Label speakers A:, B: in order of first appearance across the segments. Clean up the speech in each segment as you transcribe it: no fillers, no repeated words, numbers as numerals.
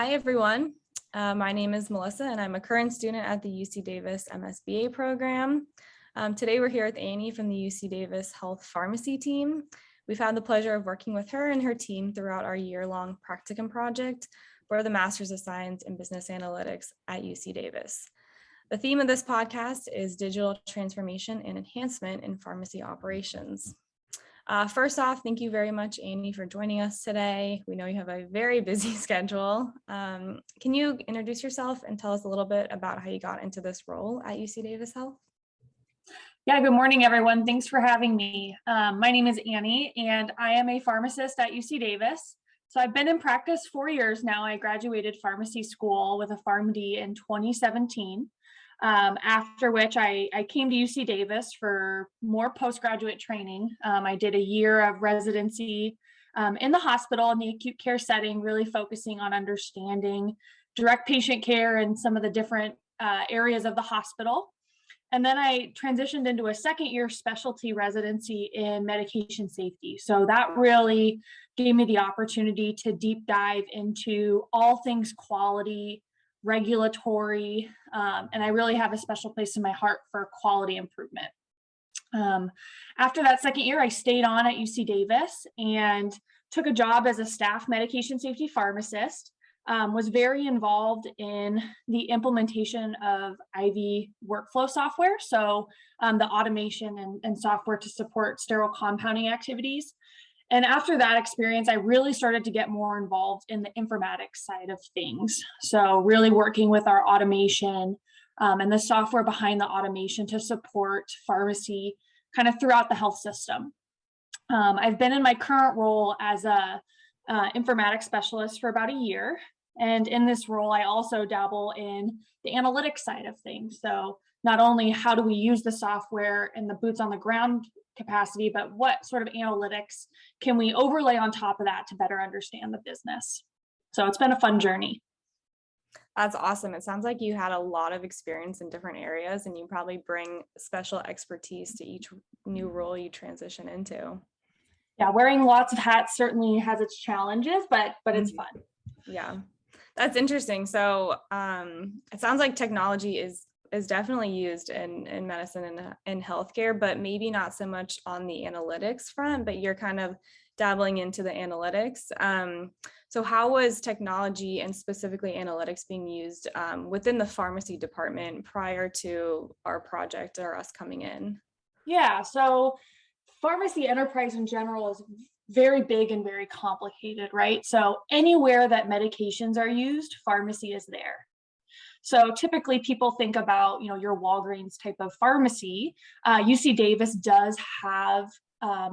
A: Hi, everyone. My name is Melissa, and I'm a current student at the UC Davis MSBA program. Today, we're here with Annie from the UC Davis Health Pharmacy team. We've had the pleasure of working with her and her team throughout our year-long practicum project for the Masters of Science in Business Analytics at UC Davis. The theme of this podcast is digital transformation and enhancement in pharmacy operations. First off, thank you very much, Annie, for joining us today. We know you have a very busy schedule. Can you introduce yourself and tell us a little bit about how you got into this role at UC Davis Health?
B: Yeah, good morning, everyone. Thanks for having me. My name is Annie, and I am a pharmacist at UC Davis. So I've been in practice 4 years now. I graduated pharmacy school with a PharmD in 2017. After which I came to UC Davis for more postgraduate training. I did a year of residency in the hospital in the acute care setting, really focusing on understanding direct patient care and some of the different areas of the hospital. And then I transitioned into a second year specialty residency in medication safety. So that really gave me the opportunity to deep dive into all things quality, regulatory, and I really have a special place in my heart for quality improvement. After that second year, I stayed on at UC Davis and took a job as a staff medication safety pharmacist, was very involved in the implementation of IV workflow software, so the automation and software to support sterile compounding activities. And after that experience, I really started to get more involved in the informatics side of things. So really working with our automation and the software behind the automation to support pharmacy kind of throughout the health system. I've been in my current role as a informatics specialist for about a year. And in this role, I also dabble in the analytics side of things. So not only how do we use the software and the boots on the ground capacity, but what sort of analytics can we overlay on top of that to better understand the business? So it's been a fun journey.
A: That's awesome. It sounds like you had a lot of experience in different areas, and you probably bring special expertise to each new role you transition into.
B: Yeah, wearing lots of hats certainly has its challenges, but it's fun.
A: Yeah, that's interesting. So it sounds like technology is definitely used in medicine and in healthcare, but maybe not so much on the analytics front, but you're kind of dabbling into the analytics. So how was technology and specifically analytics being used within the pharmacy department prior to our project or us coming in?
B: Yeah, so pharmacy enterprise in general is very big and very complicated, right? So anywhere that medications are used, pharmacy is there. So typically people think about, your Walgreens type of pharmacy. UC Davis does have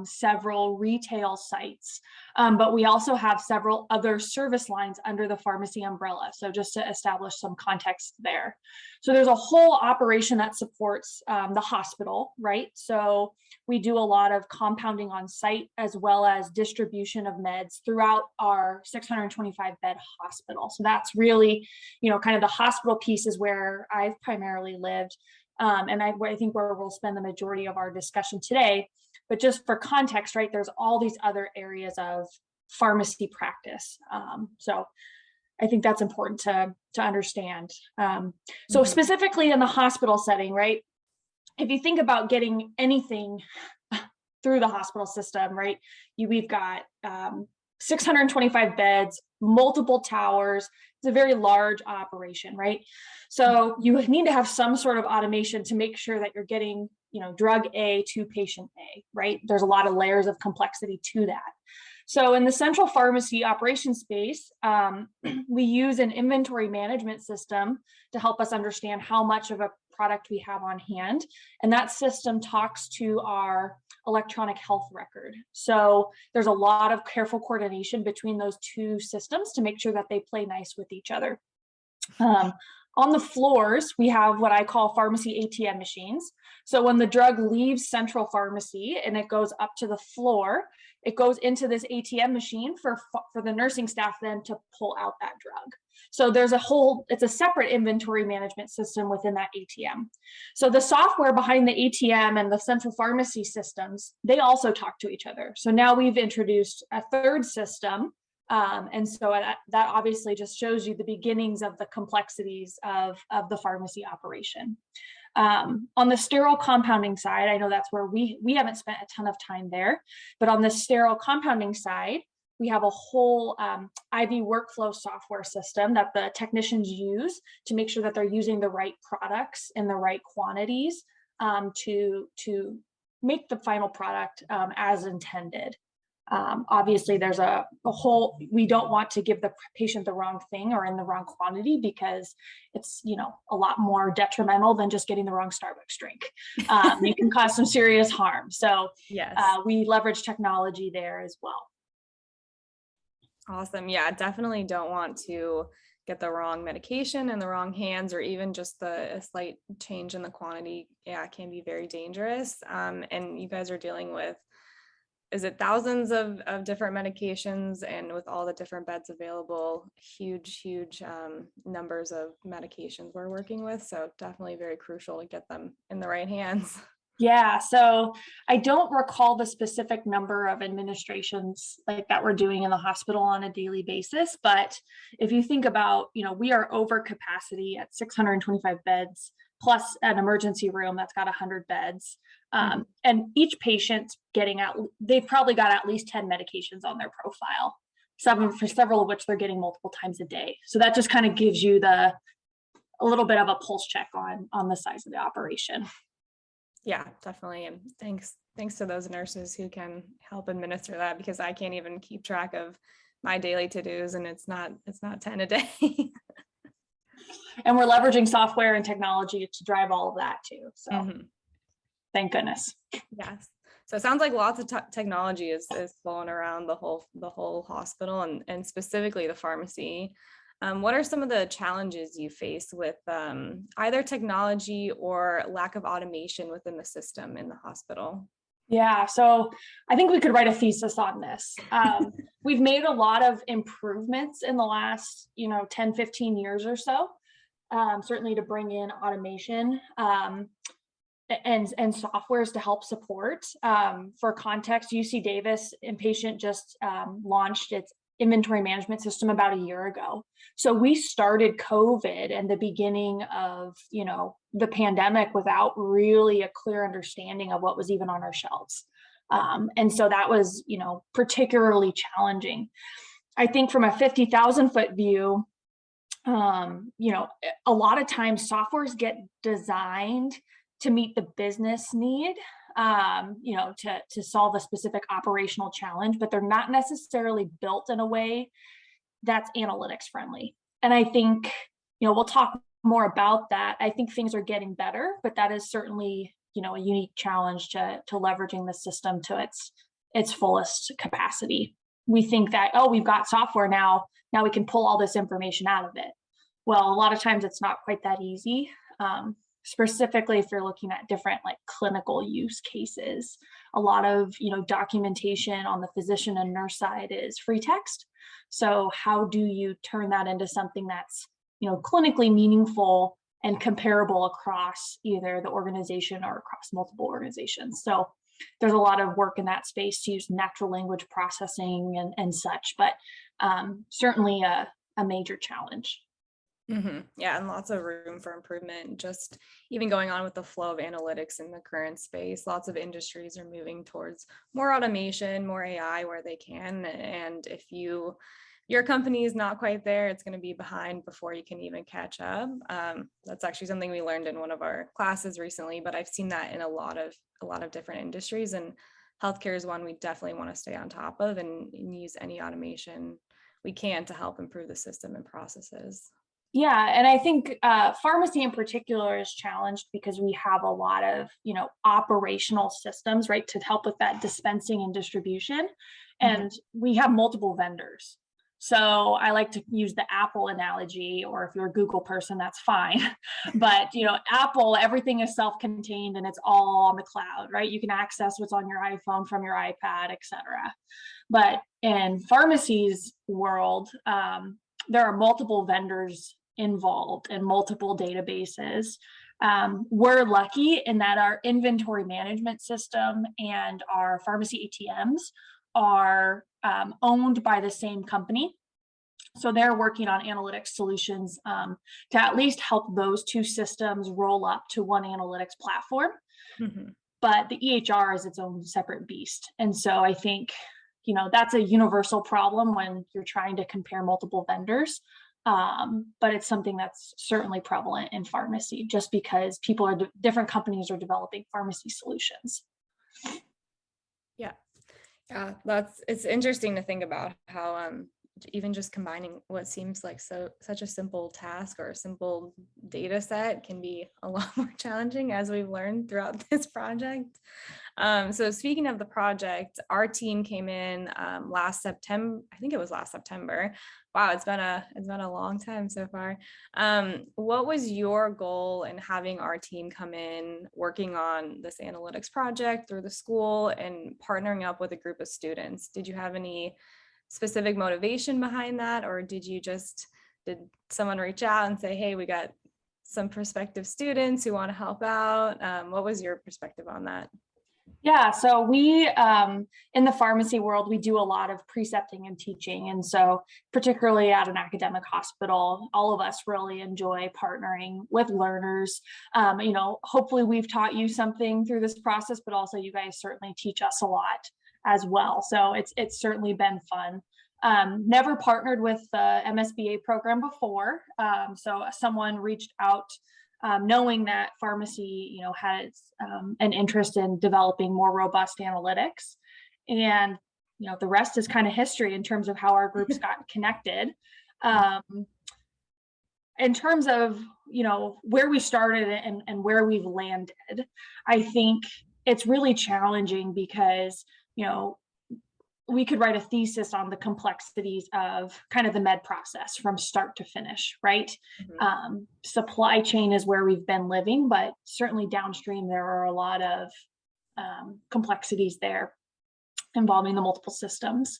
B: several retail sites, but we also have several other service lines under the pharmacy umbrella. So just to establish some context there. So there's a whole operation that supports the hospital, right? So we do a lot of compounding on site as well as distribution of meds throughout our 625 bed hospital. So that's really, kind of the hospital piece is where I've primarily lived. And I think where we'll spend the majority of our discussion today. But just for context, right, there's all these other areas of pharmacy practice. So I think that's important to understand. So specifically in the hospital setting, right, if you think about getting anything through the hospital system, right, we've got 625 beds, multiple towers. It's a very large operation, right? So you need to have some sort of automation to make sure that you're getting, drug A to patient A, right? There's a lot of layers of complexity to that. So in the central pharmacy operation space, we use an inventory management system to help us understand how much of a product we have on hand. And that system talks to our electronic health record. So there's a lot of careful coordination between those two systems to make sure that they play nice with each other. On the floors, we have what I call pharmacy ATM machines. So when the drug leaves central pharmacy and it goes up to the floor, it goes into this ATM machine for the nursing staff then to pull out that drug. So it's a separate inventory management system within that ATM. So the software behind the ATM and the central pharmacy systems, they also talk to each other. So now we've introduced a third system And so that obviously just shows you the beginnings of the complexities of the pharmacy operation. On the sterile compounding side, I know that's where we haven't spent a ton of time there, but on the sterile compounding side, we have a whole IV workflow software system that the technicians use to make sure that they're using the right products in the right quantities to make the final product as intended. Obviously, there's a whole, we don't want to give the patient the wrong thing or in the wrong quantity, because it's, a lot more detrimental than just getting the wrong Starbucks drink. It can cause some serious harm. So
A: Yes.
B: We leverage technology there as well.
A: Awesome. Yeah, definitely don't want to get the wrong medication in the wrong hands, or even just a slight change in the quantity. Yeah, it can be very dangerous. And you guys are dealing with, is it thousands of different medications, and with all the different beds available, huge numbers of medications we're working with. So definitely very crucial to get them in the right hands.
B: Yeah, so I don't recall the specific number of administrations like that we're doing in the hospital on a daily basis, but if you think about, we are over capacity at 625 beds, plus an emergency room that's got 100 beds. And each patient's they've probably got at least 10 medications on their profile, several of which they're getting multiple times a day. So that just kind of gives you a little bit of a pulse check on the size of the operation.
A: Yeah, definitely. And thanks to those nurses who can help administer that, because I can't even keep track of my daily to-dos, and it's not 10 a day.
B: And we're leveraging software and technology to drive all of that too. So thank goodness.
A: Yes. So it sounds like lots of technology is flowing around the whole hospital, and specifically the pharmacy. What are some of the challenges you face with either technology or lack of automation within the system in the hospital?
B: Yeah, so I think we could write a thesis on this. We've made a lot of improvements in the last, 10, 15 years or so, certainly to bring in automation and softwares to help support. For context, UC Davis Inpatient just launched its inventory management system about a year ago. So we started COVID and the beginning of, the pandemic without really a clear understanding of what was even on our shelves. And so that was, particularly challenging. I think from a 50,000 foot view, a lot of times softwares get designed to meet the business need, to solve a specific operational challenge, but they're not necessarily built in a way that's analytics friendly. And I think, we'll talk more about that. I think things are getting better, but that is certainly, a unique challenge to leveraging the system to its fullest capacity. We think that, we've got software now we can pull all this information out of it. Well, a lot of times it's not quite that easy. Specifically, if you're looking at different clinical use cases, a lot of documentation on the physician and nurse side is free text. So how do you turn that into something that's clinically meaningful and comparable across either the organization or across multiple organizations? So there's a lot of work in that space to use natural language processing and such, but certainly a major challenge.
A: Yeah, and lots of room for improvement. Just even going on with the flow of analytics in the current space, lots of industries are moving towards more automation, more AI where they can. And if your company is not quite there, it's going to be behind before you can even catch up. That's actually something we learned in one of our classes recently, but I've seen that in a lot of different industries, and healthcare is one we definitely want to stay on top of and use any automation we can to help improve the system and processes.
B: Yeah, and I think pharmacy in particular is challenged because we have a lot of, operational systems, right, to help with that dispensing and distribution. And we have multiple vendors. So I like to use the Apple analogy, or if you're a Google person, that's fine. But, Apple, everything is self-contained and it's all on the cloud, right? You can access what's on your iPhone from your iPad, et cetera. But in pharmacy's world, there are multiple vendors involved in multiple databases. We're lucky in that our inventory management system and our pharmacy ATMs are owned by the same company. So they're working on analytics solutions to at least help those two systems roll up to one analytics platform.
A: Mhm.
B: But the EHR is its own separate beast. And so I think, that's a universal problem when you're trying to compare multiple vendors. But it's something that's certainly prevalent in pharmacy, just because different companies are developing pharmacy solutions.
A: Yeah. Yeah, it's interesting to think about how even just combining what seems like such a simple task or a simple data set can be a lot more challenging, as we've learned throughout this project. So speaking of the project, our team came in last September. I think it was last September. Wow, it's been a long time so far. What was your goal in having our team come in, working on this analytics project through the school and partnering up with a group of students? Did you have any specific motivation behind that, or did someone reach out and say, hey, we got some prospective students who want to help out? What was your perspective on that?
B: Yeah, so we, in the pharmacy world, we do a lot of precepting and teaching. And so particularly at an academic hospital, all of us really enjoy partnering with learners. Hopefully we've taught you something through this process, but also you guys certainly teach us a lot as well. So it's certainly been fun. Never partnered with the MSBA program before. So someone reached out knowing that pharmacy, has an interest in developing more robust analytics. And, the rest is kind of history in terms of how our groups got connected. In terms of, where we started and where we've landed, I think it's really challenging because, we could write a thesis on the complexities of kind of the med process from start to finish, right?
A: Mm-hmm.
B: Supply chain is where we've been living, but certainly downstream, there are a lot of complexities there involving the multiple systems.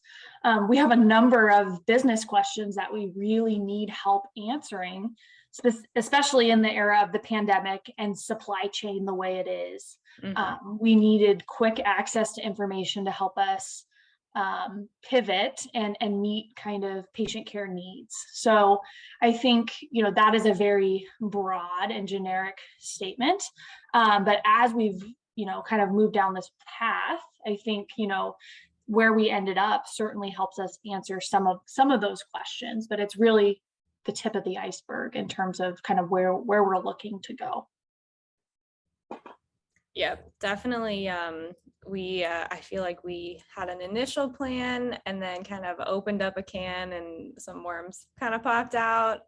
B: We have a number of business questions that we really need help answering, especially in the era of the pandemic and supply chain the way it is.
A: Mm-hmm.
B: We needed quick access to information to help us pivot and meet kind of patient care needs. So I think, that is a very broad and generic statement. But as we've, kind of moved down this path, I think, where we ended up certainly helps us answer some of those questions, but it's really the tip of the iceberg in terms of kind of where we're looking to go.
A: Yeah, definitely. I feel like we had an initial plan and then kind of opened up a can and some worms kind of popped out.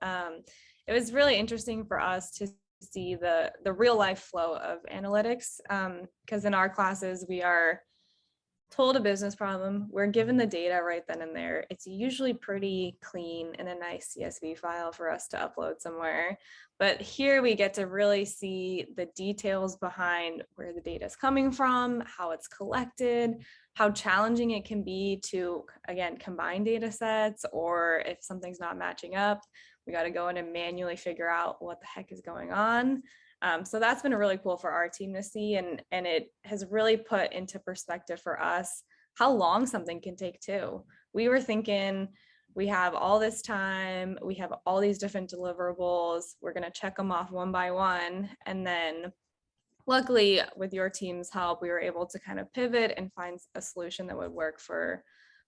A: It was really interesting for us to see the real life flow of analytics, because in our classes we are told a business problem, we're given the data right then and there. It's usually pretty clean in a nice CSV file for us to upload somewhere. But here we get to really see the details behind where the data is coming from, how it's collected, how challenging it can be to, again, combine data sets, or if something's not matching up, we got to go in and manually figure out what the heck is going on. So that's been really cool for our team to see, and it has really put into perspective for us how long something can take too. We were thinking we have all this time, we have all these different deliverables, we're going to check them off one by one, and then luckily with your team's help, we were able to kind of pivot and find a solution that would work for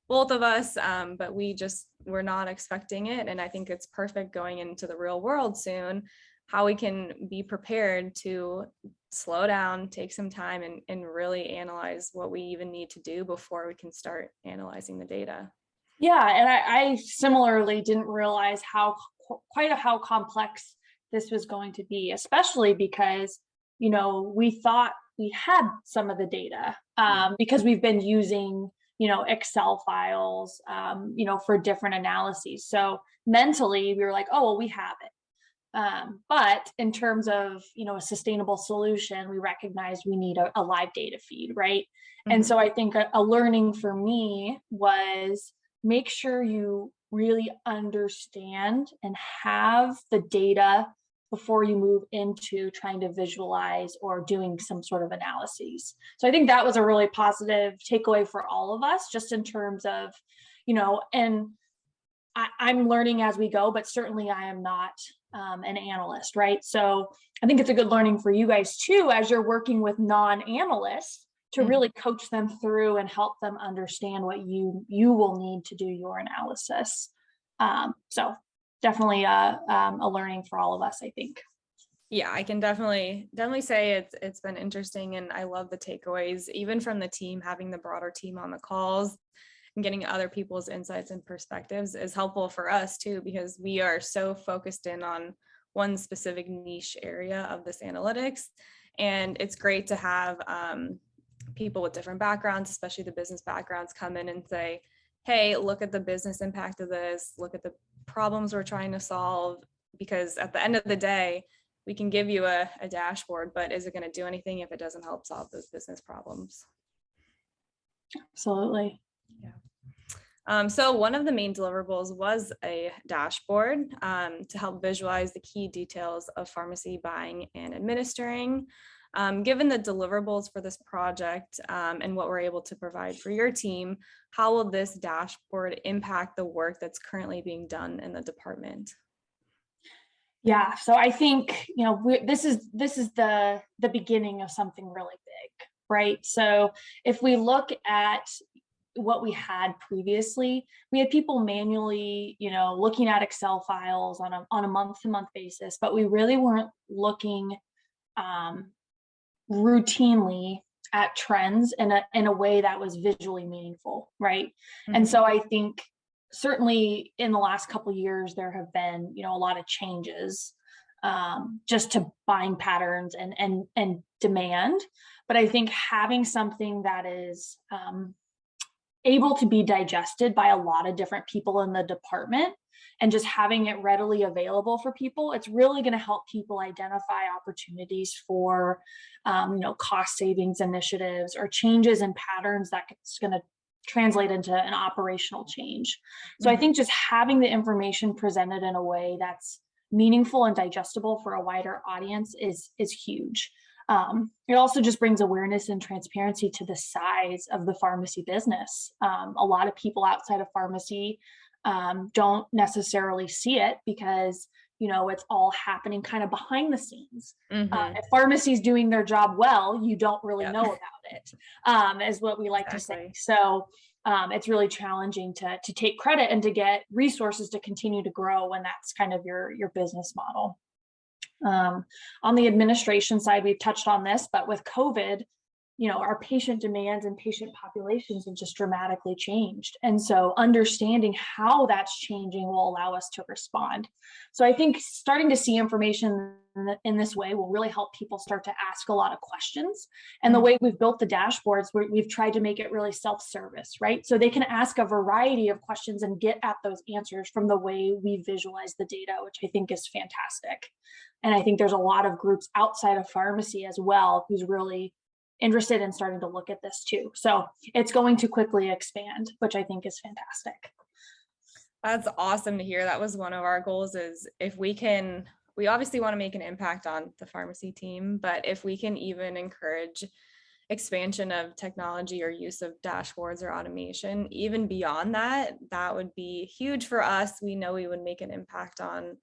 A: both of us, but we're not expecting it, and I think it's perfect going into the real world soon, how we can be prepared to slow down, take some time, and really analyze what we even need to do before we can start analyzing the data.
B: Yeah, and I similarly didn't realize how complex this was going to be, especially because, we thought we had some of the data because we've been using, Excel files, for different analyses. So mentally we were like, oh, well, we have it. But in terms of, a sustainable solution, we recognize we need a live data feed, right? Mm-hmm. And so I think a learning for me was make sure you really understand and have the data before you move into trying to visualize or doing some sort of analyses. So I think that was a really positive takeaway for all of us, just in terms of, and I'm learning as we go, but certainly I am not an analyst, right? So I think it's a good learning for you guys too, as you're working with non-analysts, to really coach them through and help them understand what you will need to do your analysis. So definitely a learning for all of us, I think.
A: Yeah, I can definitely say it's been interesting, and I love the takeaways, even from the team. Having the broader team on the calls and getting other people's insights and perspectives is helpful for us too, because we are so focused in on one specific niche area of this analytics. And it's great to have people with different backgrounds, especially the business backgrounds, come in and say, hey, look at the business impact of this, look at the problems we're trying to solve. Because at the end of the day, we can give you a dashboard, but is it going to do anything if it doesn't help solve those business problems?
B: Absolutely.
A: Yeah. So one of the main deliverables was a dashboard to help visualize the key details of pharmacy buying and administering. Given the deliverables for this project and what we're able to provide for your team, how will this dashboard impact the work that's currently being done in the department?
B: Yeah, so I think, this is the beginning of something really big, right? So if we look at what we had previously, we had people manually, looking at Excel files on a month-to-month basis, but we really weren't looking routinely at trends in a way that was visually meaningful, right? And so I think certainly in the last couple of years there have been, a lot of changes just to buying patterns and demand. But I think having something that is able to be digested by a lot of different people in the department and just having it readily available for people, it's really going to help people identify opportunities for, cost savings initiatives or changes in patterns that's going to translate into an operational change. So I think just having the information presented in a way that's meaningful and digestible for a wider audience is huge. It also just brings awareness and transparency to the size of the pharmacy business. A lot of people outside of pharmacy don't necessarily see it because, it's all happening kind of behind the scenes. If pharmacy is doing their job well, you don't really know about it, is what we like to say. So it's really challenging to take credit and to get resources to continue to grow when that's kind of your business model. On the administration side, we've touched on this, but with COVID, our patient demands and patient populations have just dramatically changed. And so understanding how that's changing will allow us to respond. So I think starting to see information in this way will really help people start to ask a lot of questions. And the way we've built the dashboards, we've tried to make it really self-service, right? So they can ask a variety of questions and get at those answers from the way we visualize the data, which I think is fantastic. And I think there's a lot of groups outside of pharmacy as well who's really interested in starting to look at this too. So it's going to quickly expand, which I think is fantastic.
A: That's awesome to hear. That was one of our goals, is if we obviously want to make an impact on the pharmacy team, but if we can even encourage expansion of technology or use of dashboards or automation, even beyond that, that would be huge for us. We know we would make an impact on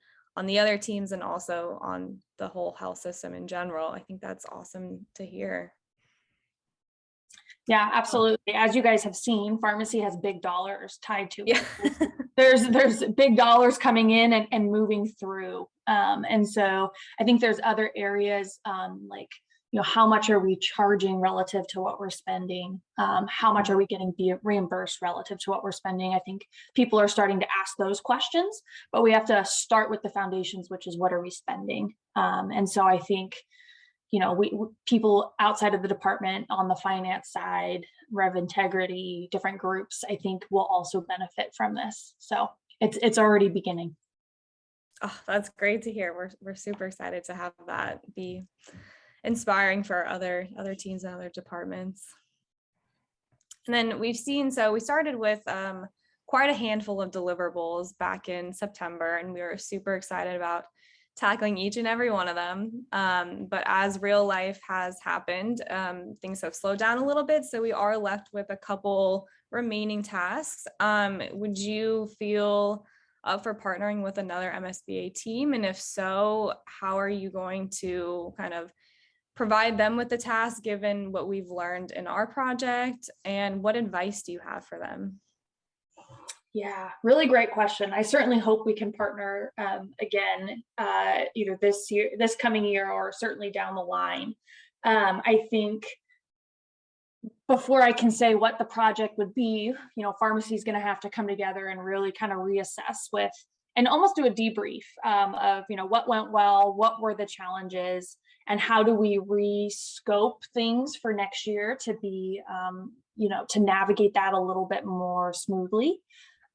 A: the other teams and also on the whole health system in general. I think that's awesome to hear.
B: Yeah, absolutely. As you guys have seen, pharmacy has big dollars tied to it.
A: Yeah.
B: There's big dollars coming in and moving through. And so I think there's other areas like, how much are we charging relative to what we're spending? How much are we getting reimbursed relative to what we're spending? I think people are starting to ask those questions, but we have to start with the foundations, which is what are we spending? And so I think, people outside of the department on the finance side, Rev Integrity, different groups, I think will also benefit from this. So it's already beginning.
A: Oh, that's great to hear. We're super excited to have that be inspiring for other teams and other departments. And then we started with quite a handful of deliverables back in September, and we were super excited about tackling each and every one of them. But as real life has happened, things have slowed down a little bit. So we are left with a couple remaining tasks. Would you feel up for partnering with another MSBA team? And if so, how are you going to kind of provide them with the task given what we've learned in our project? And what advice do you have for them?
B: Yeah, really great question. I certainly hope we can partner again, either this coming year, or certainly down the line. I think before I can say what the project would be, pharmacy is going to have to come together and really kind of reassess with, and almost do a debrief of, what went well, what were the challenges, and how do we re-scope things for next year to be, to navigate that a little bit more smoothly.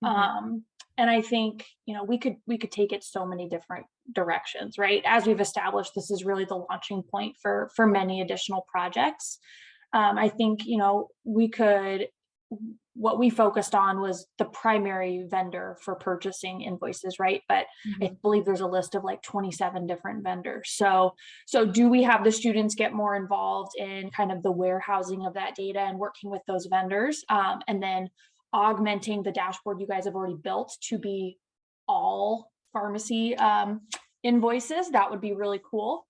B: And I think, we could take it so many different directions, right? As we've established, this is really the launching point for many additional projects. I think, what we focused on was the primary vendor for purchasing invoices, right? But I believe there's a list of like 27 different vendors. So do we have the students get more involved in kind of the warehousing of that data and working with those vendors, and then augmenting the dashboard you guys have already built to be all pharmacy invoices? That would be really cool.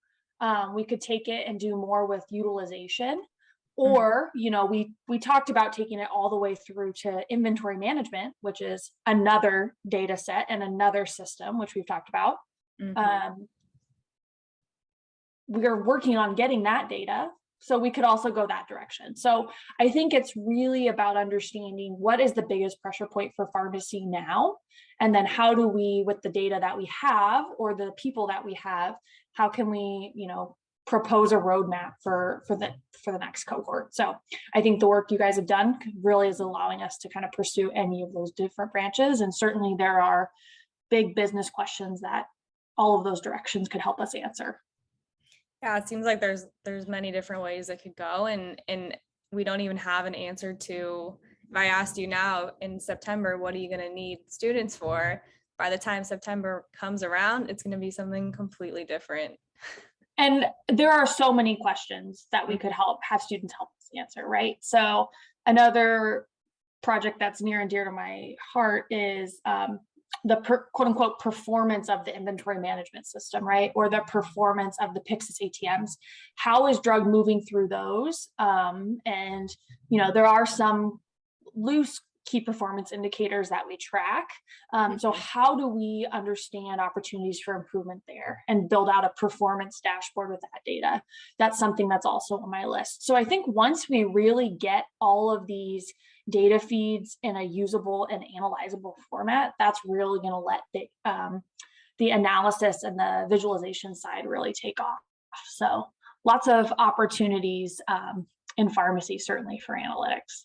B: We could take it and do more with utilization. Or, we talked about taking it all the way through to inventory management, which is another data set and another system, which we've talked about. We are working on getting that data, so we could also go that direction. So I think it's really about understanding what is the biggest pressure point for pharmacy now, and then how do we, with the data that we have or the people that we have, how can we, propose a roadmap for the next cohort. So I think the work you guys have done really is allowing us to kind of pursue any of those different branches. And certainly there are big business questions that all of those directions could help us answer.
A: Yeah, it seems like there's many different ways it could go, and we don't even have an answer to, if I asked you now in September, what are you going to need students for? By the time September comes around, it's going to be something completely different.
B: And there are so many questions that we could have students help us answer, right? So another project that's near and dear to my heart is the quote unquote performance of the inventory management system, right? Or the performance of the Pyxis ATMs. How is drug moving through those? And, there are some loose key performance indicators that we track. So how do we understand opportunities for improvement there and build out a performance dashboard with that data? That's something that's also on my list. So I think once we really get all of these data feeds in a usable and analyzable format, that's really going to let the analysis and the visualization side really take off. So lots of opportunities in pharmacy, certainly for analytics.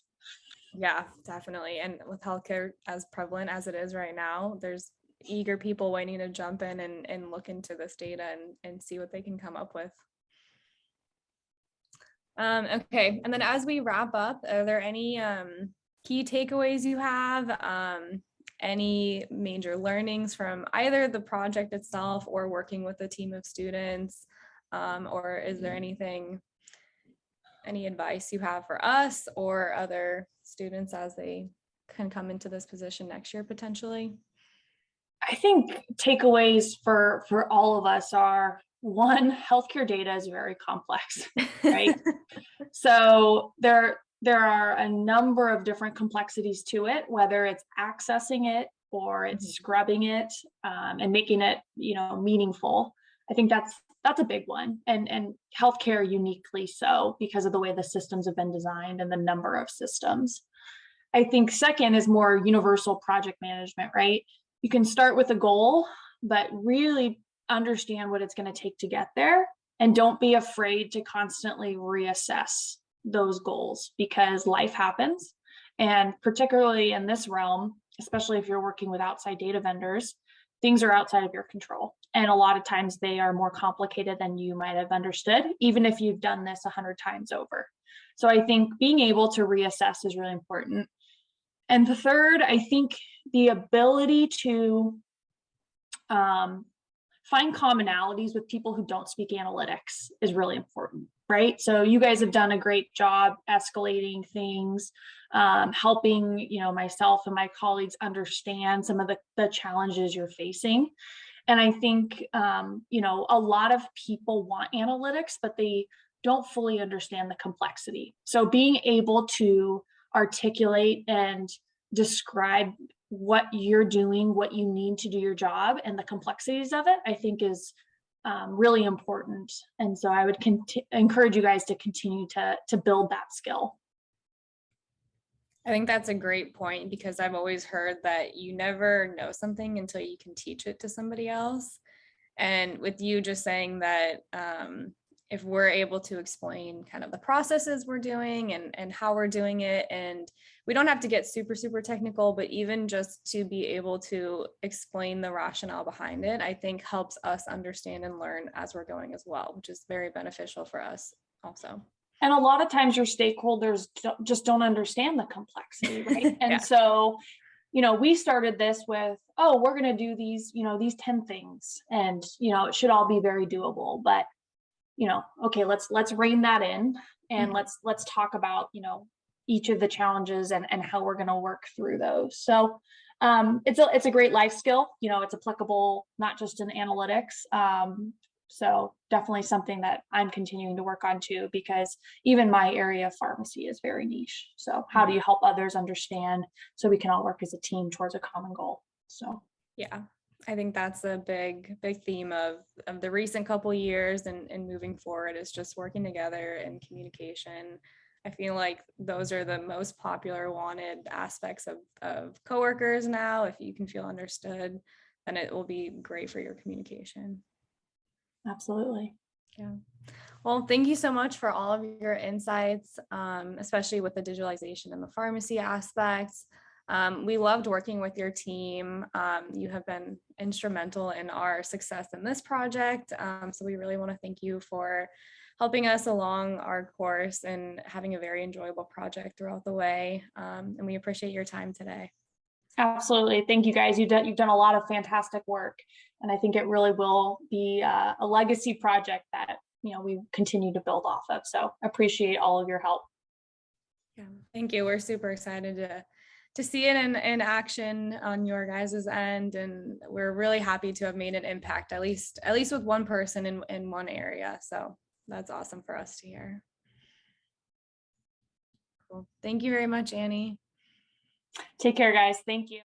A: Yeah, definitely. And with healthcare as prevalent as it is right now, there's eager people waiting to jump in and look into this data and see what they can come up with. Okay, and then as we wrap up, are there any key takeaways you have? Any major learnings from either the project itself or working with a team of students? Or is there any advice you have for us or other students as they can come into this position next year potentially?
B: I think takeaways for all of us are, one, healthcare data is very complex, right? So there are a number of different complexities to it, whether it's accessing it or it's scrubbing it and making it, meaningful. I think that's a big one, and healthcare uniquely so because of the way the systems have been designed and the number of systems. I think second is more universal project management, right? You can start with a goal, but really understand what it's going to take to get there, and don't be afraid to constantly reassess those goals because life happens. And particularly in this realm, especially if you're working with outside data vendors, things are outside of your control. And a lot of times they are more complicated than you might have understood, even if you've done this 100 times over. So I think being able to reassess is really important. And the third, I think the ability to find commonalities with people who don't speak analytics is really important, right? So you guys have done a great job escalating things, helping, myself and my colleagues understand some of the challenges you're facing. And I think, a lot of people want analytics, but they don't fully understand the complexity. So being able to articulate and describe what you're doing, what you need to do your job, and the complexities of it, I think is really important. And so I would encourage you guys to continue to build that skill.
A: I think that's a great point, because I've always heard that you never know something until you can teach it to somebody else. And with you just saying that, if we're able to explain kind of the processes we're doing and how we're doing it, and we don't have to get super, super technical, but even just to be able to explain the rationale behind it, I think helps us understand and learn as we're going as well, which is very beneficial for us also.
B: And a lot of times your stakeholders just don't understand the complexity, right? And
A: Yeah.
B: so, we started this with, oh, we're going to do these, these 10 things, and, it should all be very doable. But, okay, let's rein that in, and let's talk about, each of the challenges and how we're going to work through those. So it's a great life skill. It's applicable not just in analytics. So definitely something that I'm continuing to work on too, because even my area of pharmacy is very niche. So how do you help others understand so we can all work as a team towards a common goal? So
A: Yeah, I think that's a big theme of the recent couple years and moving forward, is just working together and communication. I feel like those are the most popular wanted aspects of coworkers now. If you can feel understood, then it will be great for your communication.
B: absolutely.
A: Yeah. Well, thank you so much for all of your insights, especially with the digitalization and the pharmacy aspects. We loved working with your team. You have been instrumental in our success in this project. So we really want to thank you for helping us along our course and having a very enjoyable project throughout the way. And we appreciate your time today.
B: Absolutely. Thank you guys. You've done a lot of fantastic work. And I think it really will be a legacy project that, we continue to build off of. So appreciate all of your help.
A: Yeah, thank you. We're super excited to see it in action on your guys' end. And we're really happy to have made an impact, at least with one person in one area. So that's awesome for us to hear. Cool. Thank you very much, Annie.
B: Take care, guys. Thank you.